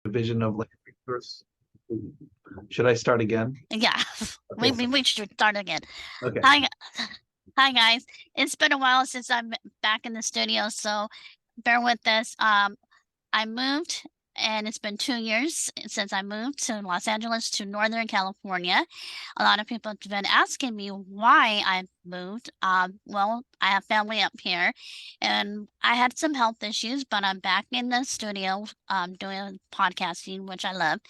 Division of Land Resource. Should I start again? Yeah, Okay, we should start again. okay. Hi, hi guys. It's been a while since I'm back in the studio, so bear with us. I moved, and it's been 2 years since I moved to Los Angeles to Northern California. A lot of people have been asking me why I moved. Well, I have family up here, and I had some health issues, but I'm back in the studio, doing podcasting, which I love.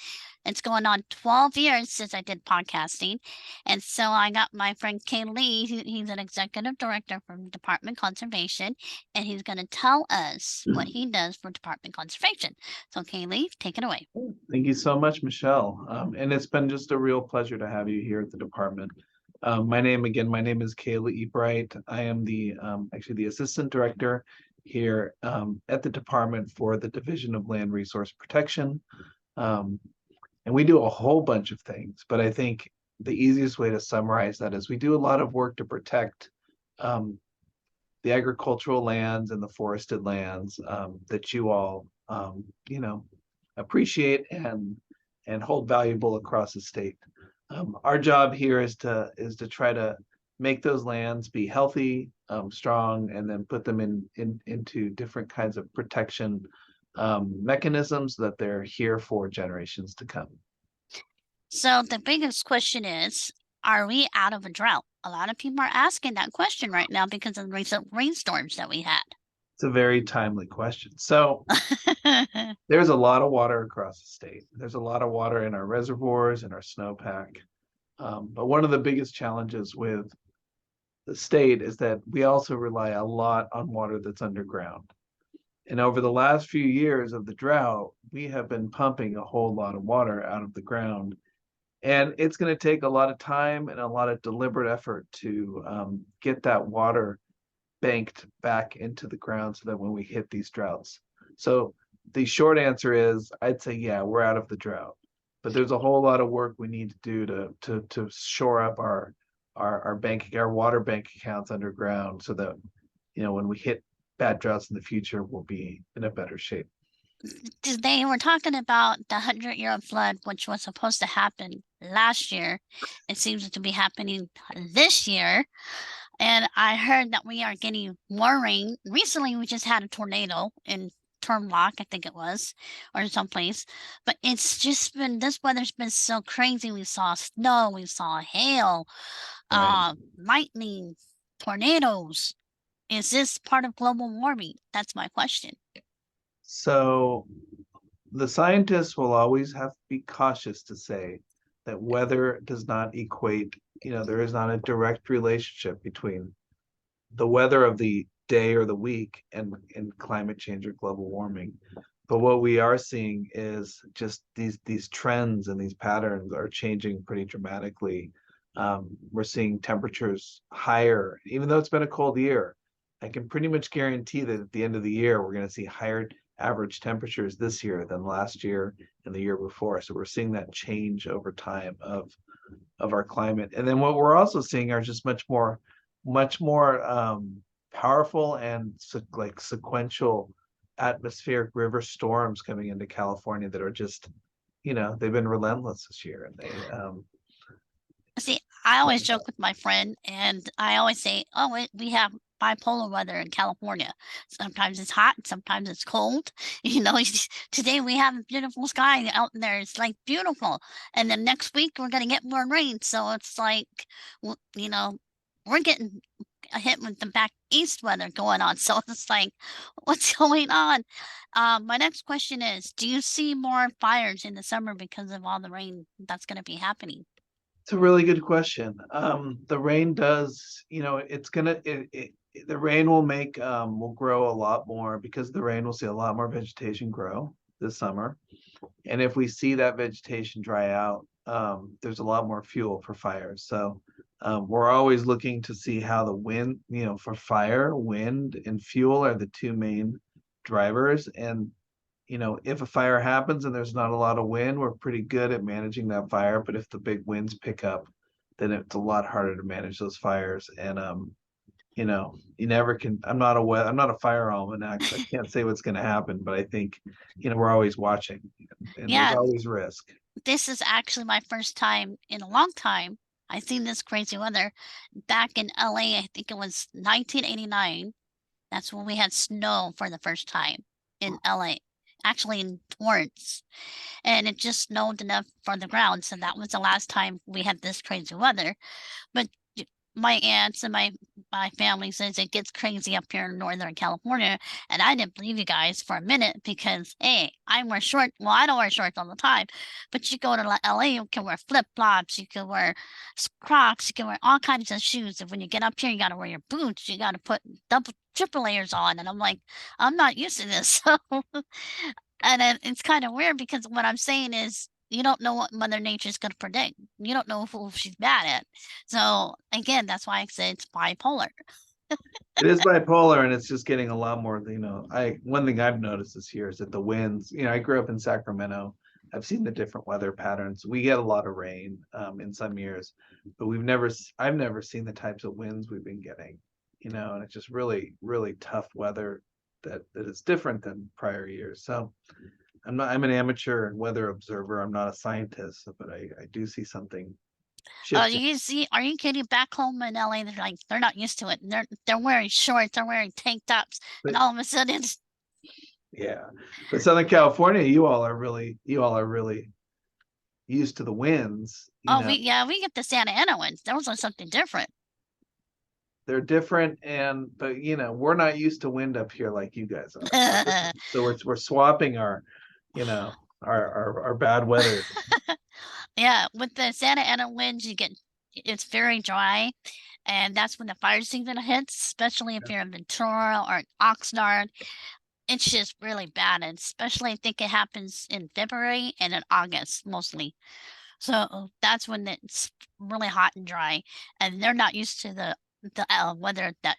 It's going on 12 years since I did podcasting. And so I got my friend Keali, he's an executive director from Department Conservation, and he's going to tell us what he does for Department Conservation. So Keali, take it away. Thank you so much, Michelle. And it's been just a real pleasure to have you here at the department. My name is Keali Bright. I am the actually the assistant director here at the department for the Division of Land Resource Protection. And we do a whole bunch of things, but I think the easiest way to summarize that is we do a lot of work to protect um, the agricultural lands and the forested lands that you all, you know, appreciate and hold valuable across the state. Our job here is to try to make those lands be healthy, strong, and then put them into different kinds of protection mechanisms that they're here for generations to come. So the biggest question is, are we out of a drought? A lot of people are asking that question right now because of the recent rainstorms that we had. It's a very timely question. So there's a lot of water across the state. There's a lot of water in our reservoirs and our snowpack. But one of the biggest challenges with the state is that we also rely a lot on water that's underground. And over the last few years of the drought, we have been pumping a whole lot of water out of the ground. And it's going to take a lot of time and a lot of deliberate effort to get that water banked back into the ground so that when we hit these droughts. So the short answer is I'd say, yeah, we're out of the drought. But there's a whole lot of work we need to do to shore up our water bank accounts underground so that when we hit bad droughts in the future, we'll be in a better shape. Today we're talking about the 100-year flood, which was supposed to happen last year. It seems to be happening this year. And I heard that we are getting more rain. Recently, we just had a tornado in Turlock, I think it was, or someplace. But it's just been, this weather's been so crazy. We saw snow, we saw hail, Right. lightning, tornadoes. Is this part of global warming? That's my question. So the scientists will always have to be cautious to say that weather does not equate, there is not a direct relationship between the weather of the day or the week and climate change or global warming. But what we are seeing is just these trends and these patterns are changing pretty dramatically. We're seeing temperatures higher, even though it's been a cold year. I can pretty much guarantee that at the end of the year, we're going to see higher average temperatures this year than last year and the year before. So we're seeing that change over time of our climate. And then what we're also seeing are just much more powerful and like sequential atmospheric river storms coming into California that are just, they've been relentless this year. And See, I always joke with my friend, and I always say, "Oh, we have bipolar weather in California. Sometimes it's hot, sometimes it's cold. You know, today we have a beautiful sky out there. It's like beautiful, and then next week we're gonna get more rain. So it's like, you know, we're getting hit with the back east weather going on. So it's like, what's going on? My next question is, do you see more fires in the summer because of all the rain that's going to be happening? It's a really good question. The rain does, the rain will grow a lot more because the rain will see a lot more vegetation grow this summer. And if we see that vegetation dry out, there's a lot more fuel for fires. So we're always looking to see how the wind, for fire, wind and fuel are the two main drivers. And if a fire happens and there's not a lot of wind, we're pretty good at managing that fire. But if the big winds pick up, then it's a lot harder to manage those fires. And you know, you never can. I'm not a fire almanac, so I can't say what's going to happen. But I think, we're always watching, and there's Yeah, always risk. this is actually my first time in a long time. I seen this crazy weather back in LA. I think it was 1989. That's when we had snow for the first time in LA, actually in Torrance. And it just snowed enough for the ground. So that was the last time we had this crazy weather. But my aunts and my family says it gets crazy up here in Northern California, and I didn't believe you guys for a minute because hey, I wear shorts. Well, I don't wear shorts all the time, but you go to LA, you can wear flip flops, you can wear Crocs, you can wear all kinds of shoes. And when you get up here, you got to wear your boots. You got to put double, triple layers on, and I'm like, I'm not used to this. So and then it's kind of weird because what I'm saying is you don't know what Mother Nature's going to predict. You don't know who she's bad at. So again, that's why I said it's bipolar. It is bipolar, and it's just getting a lot more. One thing I've noticed this year is that the winds. I grew up in Sacramento. I've seen the different weather patterns. We get a lot of rain in some years, but I've never seen the types of winds we've been getting. And it's just really, really tough weather that is different than prior years. So I'm an amateur weather observer. I'm not a scientist, but I do see something shifting. You see, are you kidding? Back home in LA, they're not used to it. They're wearing shorts, they're wearing tank tops, and But all of a sudden, it's, yeah, but Southern California, you all are really used to the winds. oh, we get the Santa Ana ones. Those are something different. They're different, but we're not used to wind up here like you guys are. So we're swapping our, our bad weather. Yeah, with the Santa Ana winds, it's very dry, and that's when the fire season hits, especially if you're in Ventura or in Oxnard. It's just really bad, and especially I think it happens in February and in August mostly. So that's when it's really hot and dry, and they're not used to the weather that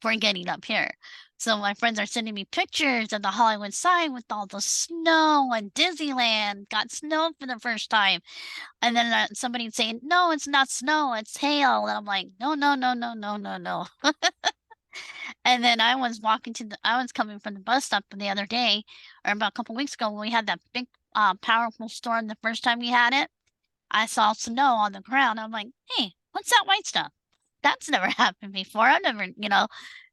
we're getting up here. So my friends are sending me pictures of the Hollywood sign with all the snow, and Disneyland got snow for the first time. And then somebody saying, "No, it's not snow, it's hail." And I'm like, "No, no, no, no, no, no, no." And then I was coming from the bus stop the other day, or about a couple weeks ago when we had that big, powerful storm the first time we had it. I saw snow on the ground. I'm like, "Hey, what's that white stuff?" That's never happened before. I've never,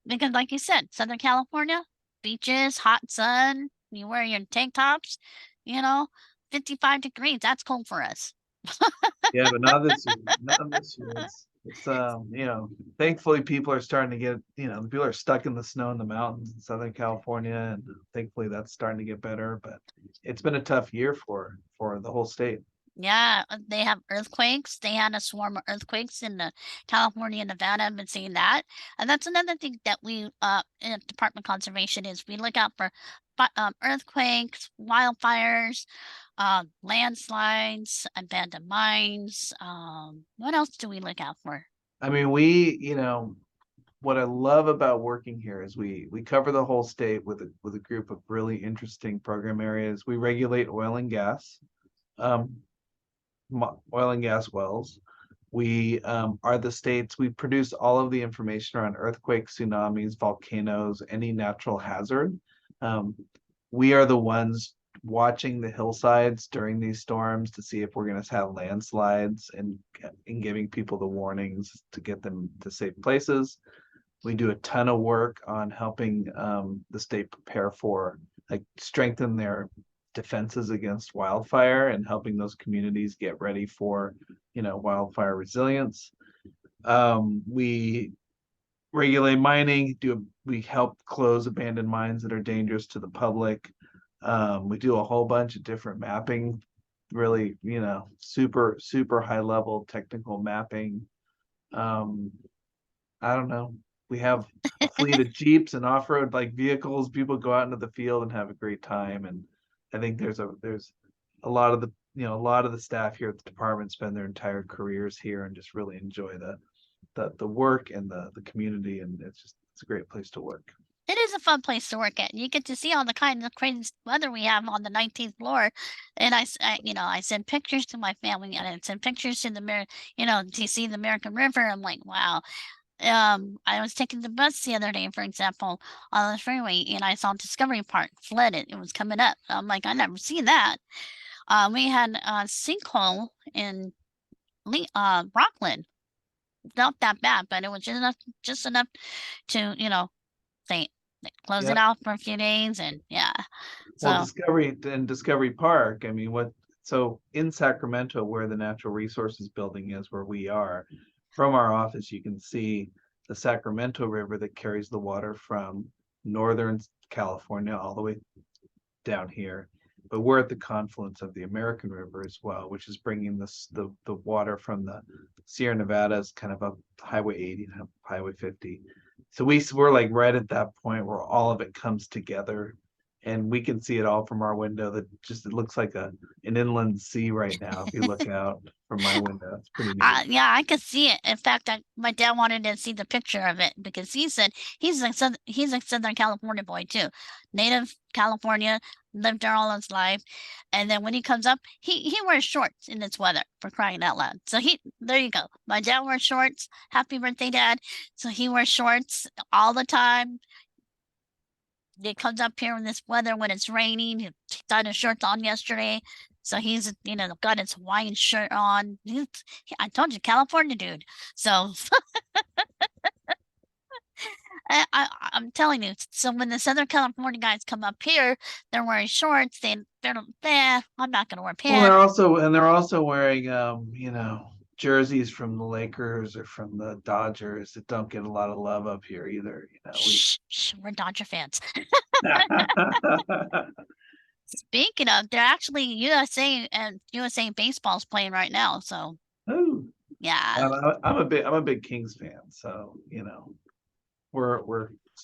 because like you said, Southern California, beaches, hot sun, you wear your tank tops, you know, 55 degrees. That's cold for us. Yeah, but not this year. Not this year. Thankfully people are starting to get, people are stuck in the snow in the mountains in Southern California, and thankfully that's starting to get better. But it's been a tough year for the whole state. Yeah, they have earthquakes. They had a swarm of earthquakes in California and Nevada. I've been seeing that. And that's another thing that we in Department of Conservation is we look out for earthquakes, wildfires, landslides, abandoned mines. What else do we look out for? I mean, what I love about working here is we cover the whole state with a group of really interesting program areas. We regulate um, oil and gas wells. We are the states. We produce all of the information around earthquakes, tsunamis, volcanoes, any natural hazard. Um, we are the ones watching the hillsides during these storms to see if we're going to have landslides, and giving people the warnings to get them to safe places. We do a ton of work on helping the state prepare for, like, strengthen their defenses against wildfire, and helping those communities get ready for, wildfire resilience. We regulate mining. We help close abandoned mines that are dangerous to the public. We do a whole bunch of different mapping, really, super super high level technical mapping. Um, I don't know. We have a fleet of Jeeps and off-road like vehicles. People go out into the field and have a great time. And I think there's a lot of the staff here at the department spend their entire careers here and just really enjoy the work and the community. And it's a great place to work. It is a fun place to work at. You get to see all the kind of crazy weather we have on the 19th floor. And I send pictures to my family, and I send pictures to the do you see the American River? I'm like, wow. I was taking the bus the other day, for example, on the freeway, and I saw Discovery Park flooded. It was coming up. I'm like, I never seen that. We had a sinkhole in Rockland. Not that bad, but it was just enough to, they close it Yep. out for a few days, and yeah. Well, So, Discovery Park, I mean, so in Sacramento, where the Natural Resources Building is, where we are, from our office, you can see the Sacramento River that carries the water from northern California all the way down here. But we're at the confluence of the American River as well, which is bringing the water from the Sierra Nevadas kind of up Highway 80 and Highway 50. So we're like right at that point where all of it comes together, and we can see it all from our window. That just it looks like an inland sea right now if you look out from my window. It's pretty neat. yeah, I could see it. In fact, my dad wanted to see the picture of it because he said he's a Southern California boy too, native California, lived there all his life, and then when he comes up, he wears shorts in this weather, for crying out loud. So there you go. My dad wears shorts. Happy birthday, Dad. So he wears shorts all the time. He comes up here in this weather when it's raining. He had his shorts on yesterday. So he's, got his Hawaiian shirt on. I told you, California dude. So I'm telling you. So when the Southern California guys come up here, they're wearing shorts. I'm not gonna wear Well, pants. they're also wearing jerseys from the Lakers or from the Dodgers that don't get a lot of love up here either. Shh, shh, we're Dodger fans. We Speaking of, they're actually USA baseball's playing right now. So Ooh. yeah, I'm a big Kings fan, so we're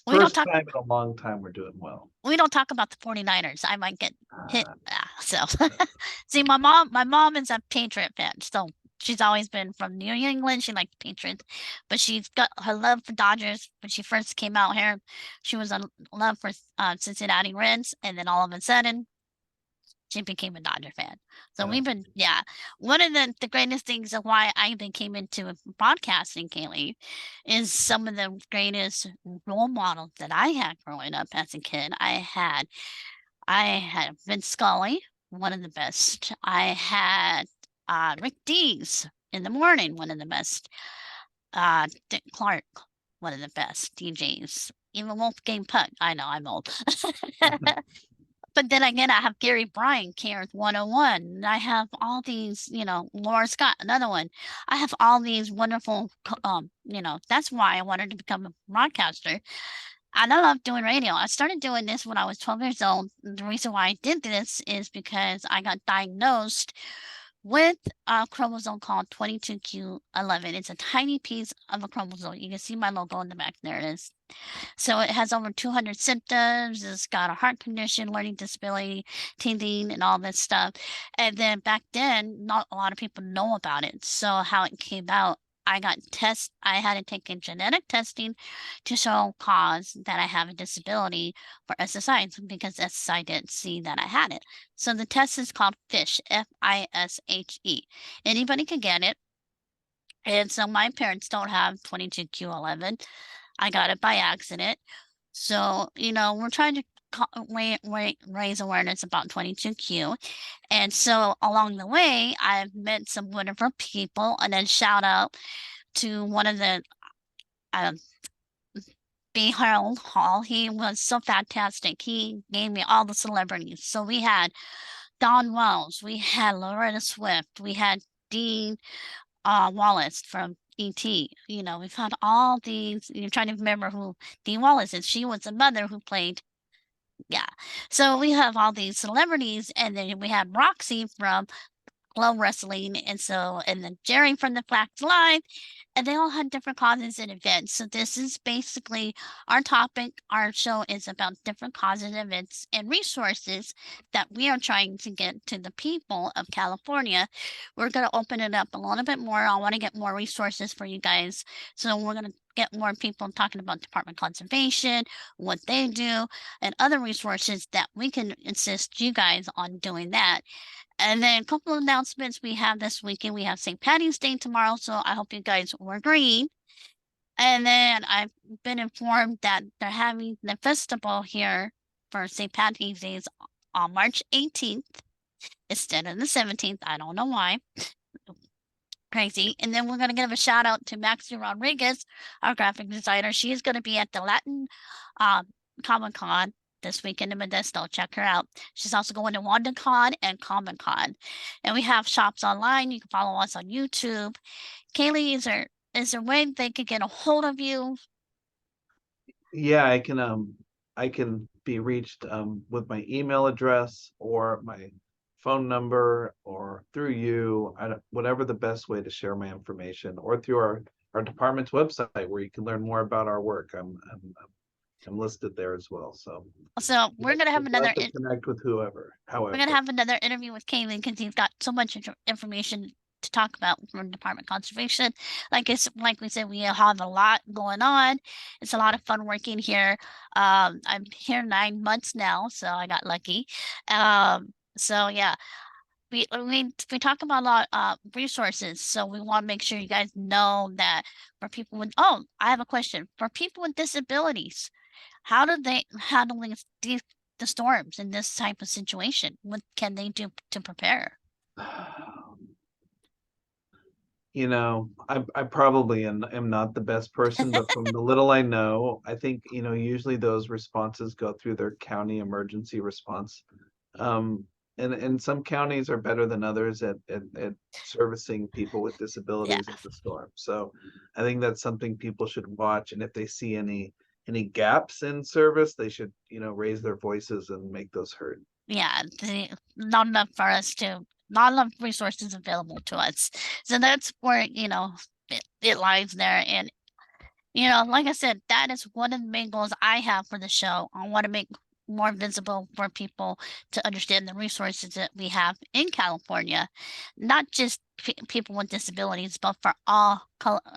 we don't first talk. time in a long time we're doing well. We don't talk about the 49ers. I might get hit. Uh, So see, my mom is a Patriot fan. So she's always been from New England. She likes Patriots, but she's got her love for Dodgers. When she first came out here, she was in love for Cincinnati Reds, and then all of a sudden she became a Dodger fan. So uh, yeah. One of the greatest things of why I even came into broadcasting, Kaylee, is some of the greatest role models that I had growing up as a kid. I had Vince Scully, one of the best. I had Rick Dees in the morning, one of the best. Dick Clark, one of the best DJs. Even Wolfgang Puck. I know I'm old. But then again, I have Gary Bryan, Karen's 101. And I have all these, Laura Scott, another one. I have all these wonderful, that's why I wanted to become a broadcaster. And I love doing radio. I started doing this when I was 12 years old. The reason why I did this is because I got diagnosed with a chromosome called 22q11. It's a tiny piece of a chromosome. You can see my logo in the back. There it is. So it has over 200 symptoms. It's got a heart condition, learning disability, teething, and all this stuff. And then back then, not a lot of people know about it. So how it came out, I had to take a genetic testing to show cause that I have a disability for SSI because SSI didn't see that I had it. So the test is called FISH, FISHE. Anybody can get it. And so my parents don't have 22q11. I got it by accident. So, we're trying to raise awareness about 22q. And so along the way, I've met some wonderful people, and then shout out to one of the um, B. Harold Hall. He was so fantastic. He gave me all the celebrities. So we had Don Wells, we had Loretta Swift, we had Dean Wallace from E.T. We've had all these. You're trying to remember who Dean Wallace is. She was the mother who played. Yeah. So we have all these celebrities, and then we had Roxy from Glow Wrestling, and then Jerry from the Flax Live, and they all had different causes and events. So this is basically our topic. Our show is about different causes, events, and resources that we are trying to get to the people of California. We're going to open it up a little bit more. I want to get more resources for you guys. So we're going to get more people talking about Department of Conservation, what they do, and other resources that we can assist you guys on doing that. And then a couple of announcements we have this weekend. We have St. Patty's Day tomorrow, so I hope you guys wear green. And then I've been informed that they're having the festival here for St. Patrick's Day on March 18th instead of the 17th. I don't know why. Crazy. And then we're going to give a shout out to Maxie Rodriguez, our graphic designer. She's going to be at the Latin Comic Con this weekend in Modesto. Check her out. She's also going to WonderCon and Comic Con. And we have shops online. You can follow us on YouTube. Kaylee, is there a way they could get a hold of you? Yeah, I can be reached with my email address or my phone number or through you. Whatever the best way to share my information, or through our department's website where you can learn more about our work. I'm listed there as well. So So we're gonna have glad another to connect with whoever, we're gonna however. have another interview with Kaylee because he's got so much information to talk about from Department of Conservation. Like we said, we have a lot going on. It's a lot of fun working here. I'm here 9 months now, so I got lucky. So yeah, we talk about a lot resources, so we want to make sure you guys know that for people with I have a question. For people with disabilities, how do they handle the storms in this type of situation? What can they do to prepare? You know, I probably am not the best person, but from the little I know, I think, usually those responses go through their county emergency response. And some counties are better than others at servicing people with Yeah, disabilities in the storm. So I think that's something people should watch. And if they see any gaps in service, they should, raise their voices and make those heard. yeah, not enough for us to, not enough resources available to us. So that's where, it lies there. And like I said, that is one of the main goals I have for the show. I want to make more visible for people to understand the resources that we have in California, not just people with disabilities, but for all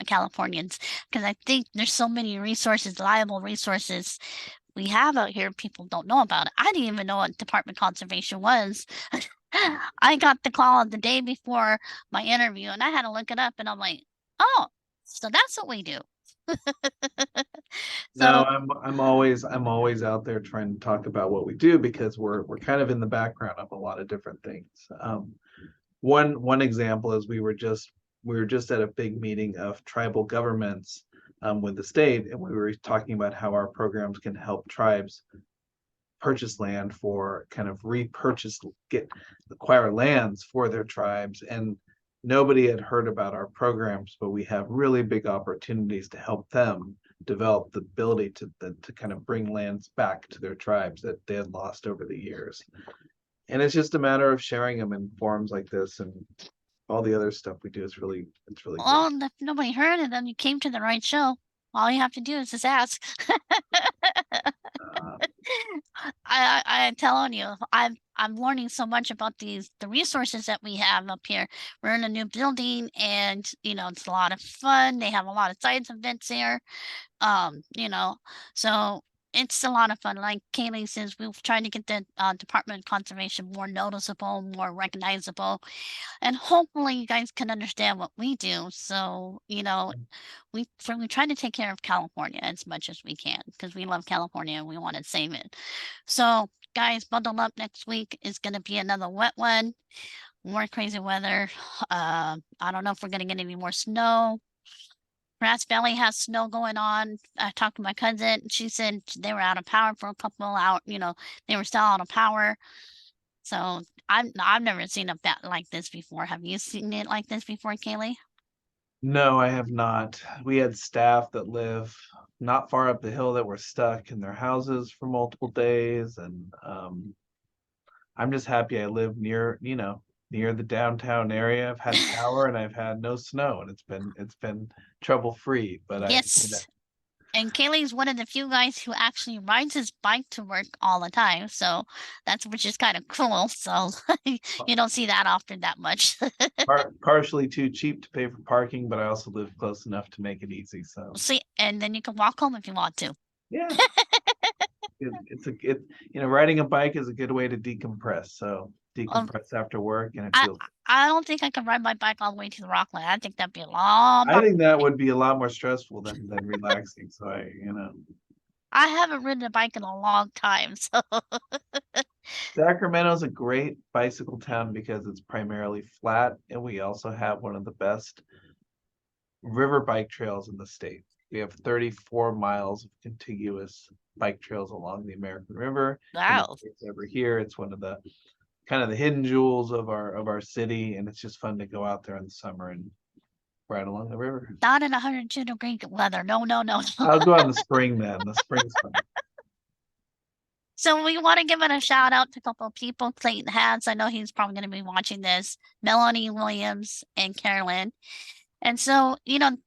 Californians. Because I think there's so many resources, liable resources we have out here, people don't know about it. I didn't even know what Department of Conservation was. I got the call the day before my interview and I had to look it up and I'm like, oh, so that's what we do. No, So, I'm always out there trying to talk about what we do because we're kind of in the background of a lot of different things. One example is we were just at a big meeting of tribal governments with the state, and we were talking about how our programs can help tribes purchase land for kind of acquire lands for their tribes. And nobody had heard about our programs, but we have really big opportunities to help them develop the ability to kind of bring lands back to their tribes that they had lost over the years. And it's just a matter of sharing them in forums like this, and all the other stuff we do it's really great. well, if nobody heard it, then you came to the right show. All you have to do is just ask. Uh, I'm telling you, I'm learning so much about the resources that we have up here. We're in a new building, and it's a lot of fun. They have a lot of science events here. Um, you know, so it's a lot of fun. Like Kaylee says, we've tried to get the Department of Conservation more noticeable, more recognizable, and hopefully you guys can understand what we do. So, we try to take care of California as much as we can because we love California and we want to save it. So, guys, bundle up. Next week is going to be another wet one, more crazy weather. I don't know if we're going to get any more snow. Grass Valley has snow going on. I talked to my cousin. She said they were out of power for a couple hours. They were still out of power. So I've never seen a bat like this before. Have you seen it like this before, Kaylee? no, I have not. We had staff that live not far up the hill that were stuck in their houses for multiple days, and I'm just happy I live near the downtown area. I've had power and I've had no snow, and it's been trouble free. But Yes. And Kaylee's one of the few guys who actually rides his bike to work all the time. So which is kind of cool. So you don't see that often that much. partially too cheap to pay for parking, but I also live close enough to make it easy. So See, and then you can walk home if you want to. yeah, riding a bike is a good way to decompress. So decompress after work, and it I feels. I don't think I could ride my bike all the way to the Rockland. I think that'd be a long I bike. think that would be a lot more stressful than relaxing. So I haven't ridden a bike in a long time, so Sacramento's a great bicycle town because it's primarily flat, and we also have one of the best river bike trails in the state. We have 34 miles of contiguous bike trails along the American River. And if wow. it's ever here, it's one of the kind of the hidden jewels of our city, and it's just fun to go out there in the summer and ride along the river. Not in 102-degree weather. No, no, no. I'll go out in the spring then. The spring's fun. So we want to give it a shout out to a couple of people. Clayton Hats. I know he's probably going to be watching this. Melanie Williams and Carolyn. And so,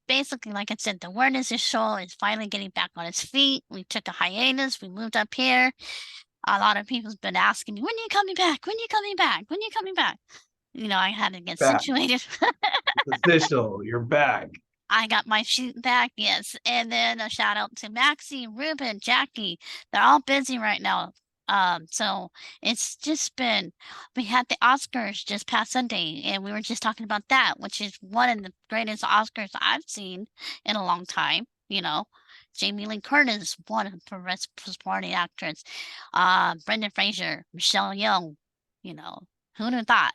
basically, like I said, the awareness show is finally getting back on its feet. We took a hiatus. We moved up here. A lot of people's been asking me, when are you coming back? When are you coming back? When are you coming back? I had to get Back. situated. It's official. You're back. I got my shoot back, yes. And then a shout out to Maxie, Ruben, Jackie. They're all busy right now. So it's just been, we had the Oscars just past Sunday, and we were just talking about that, which is one of the greatest Oscars I've seen in a long time. Jamie Lee Curtis won for Best Supporting Actress. Brendan Fraser, Michelle Yeoh, who'd have thought?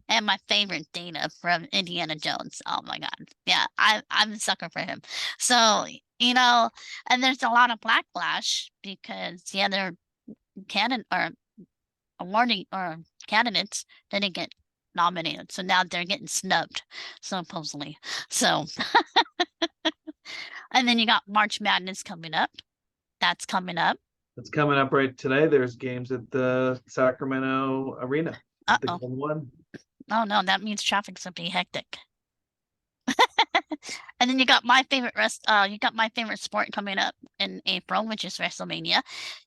And my favorite, Dana from Indiana Jones. Oh my God. Yeah, I'm a sucker for him. So, and there's a lot of backlash because the other candidate or awarding or candidates didn't get nominated. So now they're getting snubbed, supposedly. So, and then you got March Madness coming up. That's coming up. It's coming up right today. There's games at the Sacramento Arena. The Uh-oh. one. Oh no, that means traffic's gonna be hectic. And then you got my favorite sport coming up in April, which is WrestleMania.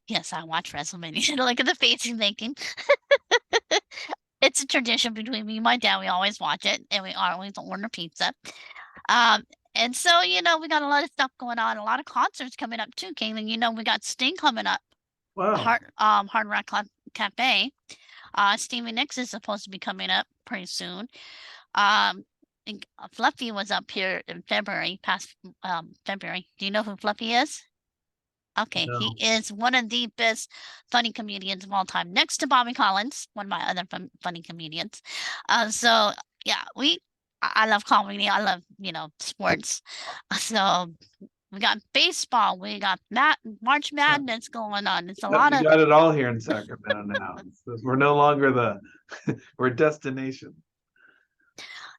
Yes, I watch WrestleMania. Look at the face he's making. It's a tradition between me and my dad. We always watch it, and we always order pizza. And so we got a lot of stuff going on, a lot of concerts coming up too, Kaylin. We got Sting coming up. Wow. Hard Rock Cafe. Stevie Nicks is supposed to be coming up pretty soon. Fluffy was up here in February, past February. Do you know who Fluffy is? Okay, No. he is one of the best funny comedians of all time, next to Bobby Collins, one of my other funny comedians. So yeah, I love comedy. I love sports. So we got baseball. We got March Madness going on. It's a lot We of. got it all here in Sacramento now. We're no longer we're destination.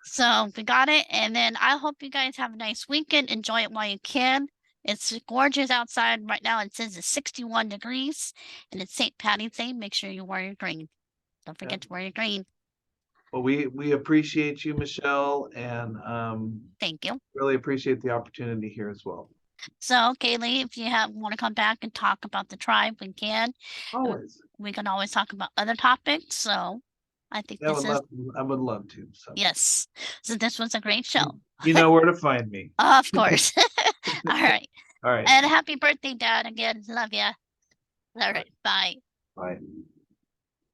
So we got it. And then I hope you guys have a nice weekend. Enjoy it while you can. It's gorgeous outside right now. It says it's 61 degrees and it's St. Patty's Day. Make sure you wear your green. Don't forget to wear your green. Well, we appreciate you, Michelle, and Thank you. really appreciate the opportunity here as well. So, Kaylee, if you want to come back and talk about the tribe, we can. Always. We can always talk about other topics. So I think I would love to. So yes. So this was a great show. You know where to find me. Of course. All right. All right. And happy birthday, Dad, again. Love ya. All right. Bye. Bye.